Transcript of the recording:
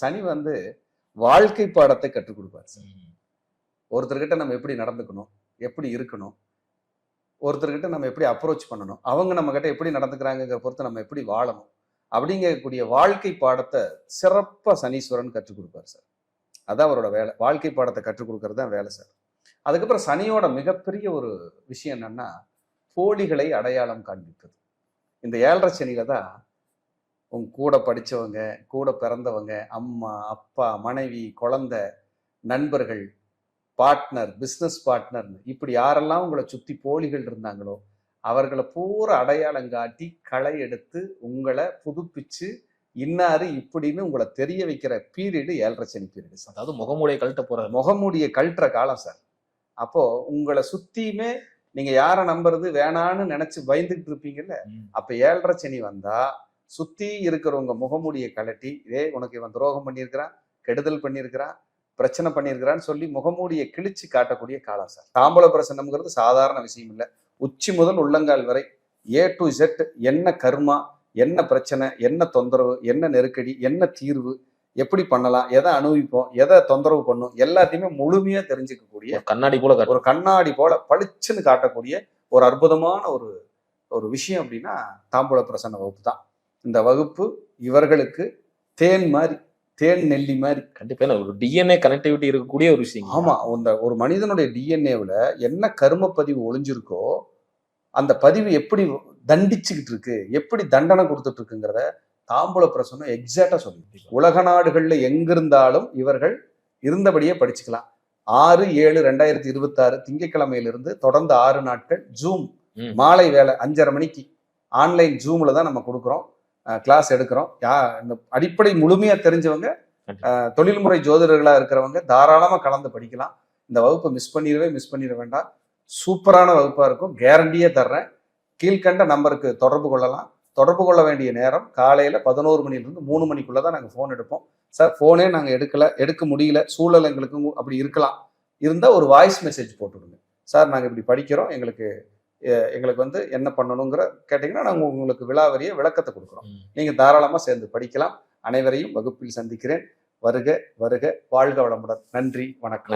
சனி வந்து வாழ்க்கை பாடத்தை கற்றுக் கொடுப்பார் சார். ஒருத்தர்கிட்ட நம்ம எப்படி நடந்துக்கணும், எப்படி இருக்கணும், ஒருத்தர்கிட்ட நம்ம எப்படி அப்ரோச் பண்ணணும், அவங்க நம்ம கிட்ட எப்படி நடந்துக்கிறாங்கிற பொறுத்து நம்ம எப்படி வாழணும் அப்படிங்கக்கூடிய வாழ்க்கை பாடத்தை சிறப்பா சனீஸ்வரன் கற்றுக் கொடுப்பார் சார். அதான் அவரோட வேலை. வாழ்க்கை பாடத்தை கற்றுக் கொடுக்கறது தான் வேலை சார். அதுக்கப்புறம் சனியோட மிகப்பெரிய ஒரு விஷயம் என்னன்னா, போலிகளை அடையாளம் காண்பிப்பது. இந்த 7.5 சனியில தான் உங்க கூட படிச்சவங்க, கூட பிறந்தவங்க, அம்மா, அப்பா, மனைவி, குழந்தை, நண்பர்கள், பார்ட்னர், பிஸ்னஸ் பார்ட்னர், இப்படி யாரெல்லாம் உங்களை சுத்தி போலிகள் இருந்தாங்களோ அவர்களை பூரா அடையாளம் காட்டி களை எடுத்து உங்களை புதுப்பிச்சு இன்னாரு இப்படின்னு உங்களை தெரிய வைக்கிற பீரியடு 7.5 சனி பீரியடு சார். அதாவது முகமூடியை கழட்ட போற முகமூடியை கழட்டுற காலம் சார். அப்போ உங்களை சுத்தியுமே நீங்க யாரை நம்புறது வேணான்னு நினைச்சு பயந்துகிட்டு இருப்பீங்கல்ல, அப்ப 7.5 சனி வந்தா சுத்தி இருக்கிறவங்க முகமூடியை கழட்டி, இதே உனக்கு இவன் துரோகம் பண்ணியிருக்கிறான், கெடுதல் பண்ணியிருக்கிறான், பிரச்சனை பண்ணியிருக்கிறான்னு சொல்லி முகமூடியை கிழிச்சு காட்டக்கூடிய காலம் சார். தாம்பூல பிரசன்னம்ங்கிறது சாதாரண விஷயம் இல்லை. உச்சி முதல் உள்ளங்கால் வரை A to Z என்ன கர்மா, என்ன பிரச்சனை, என்ன தொந்தரவு, என்ன நெருக்கடி, என்ன தீர்வு, எப்படி பண்ணலாம், எதை அனுபவிப்போம், எதை தொந்தரவு பண்ணும், எல்லாத்தையுமே முழுமையா தெரிஞ்சுக்கக்கூடிய ஒரு கண்ணாடி போல பளிச்சுன்னு காட்டக்கூடிய ஒரு அற்புதமான ஒரு விஷயம் அப்படின்னா தாம்பூல பிரசன்ன வகுப்பு தான். இந்த வகுப்பு இவர்களுக்கு தேன் மாதிரி, தேன் நெல்லி மாதிரி. கண்டிப்பா ஒரு டிஎன்ஏ கனெக்டிவிட்டி இருக்கக்கூடிய ஒரு விஷயம். ஆமா, ஒரு மனிதனுடைய டிஎன்ஏவில் என்ன கர்ம பதிவு ஒளிஞ்சிருக்கோ அந்த பதிவு எப்படி தண்டிச்சுக்கிட்டு இருக்கு, எப்படி தண்டனை கொடுத்துட்டு இருக்குங்கிறத தாம்பூல பிரசன்னம் எக்ஸாக்டா சொல்லி உலக நாடுகள்ல எங்கிருந்தாலும் இவர்கள் இருந்தபடியே படிச்சுக்கலாம். 6/7/2026 திங்கட்கிழமையிலிருந்து தொடர்ந்து 6 நாட்கள் ஜூம் மாலை வேலை 5:30 மணிக்கு ஆன்லைன் ஜூம்ல தான் நம்ம கொடுக்குறோம், கிளாஸ் எடுக்கிறோம். இந்த அடிப்படை முழுமையா தெரிஞ்சவங்க, தொழில்முறை ஜோதிடர்களா இருக்கிறவங்க தாராளமா கலந்து படிக்கலாம். இந்த வகுப்பை மிஸ் பண்ணிட வேண்டாம். சூப்பரான வகுப்பா இருக்கும், கேரண்டியே தர்றேன். கீழ்கண்ட நம்பருக்கு தொடர்பு கொள்ளலாம். தொடர்பு கொள்ள வேண்டிய நேரம் காலையில 11 மணிலிருந்து 3 மணிக்குள்ளதான் நாங்கள் ஃபோன் எடுப்போம் சார். ஃபோனே நாங்கள் எடுக்க முடியல, சூழல் எங்களுக்கு அப்படி இருக்கலாம், இருந்தா ஒரு வாய்ஸ் மெசேஜ் போட்டுவிடுங்க சார். நாங்கள் இப்படி படிக்கிறோம், எங்களுக்கு வந்து என்ன பண்ணணுங்கிற கேட்டீங்கன்னா நாங்கள் உங்களுக்கு விலாவரிய விளக்கத்தை கொடுக்குறோம். நீங்க தாராளமா சேர்ந்து படிக்கலாம். அனைவரையும் வகுப்பில் சந்திக்கிறேன். வருக வருக, வாழ்க வளமுடன். நன்றி, வணக்கம்.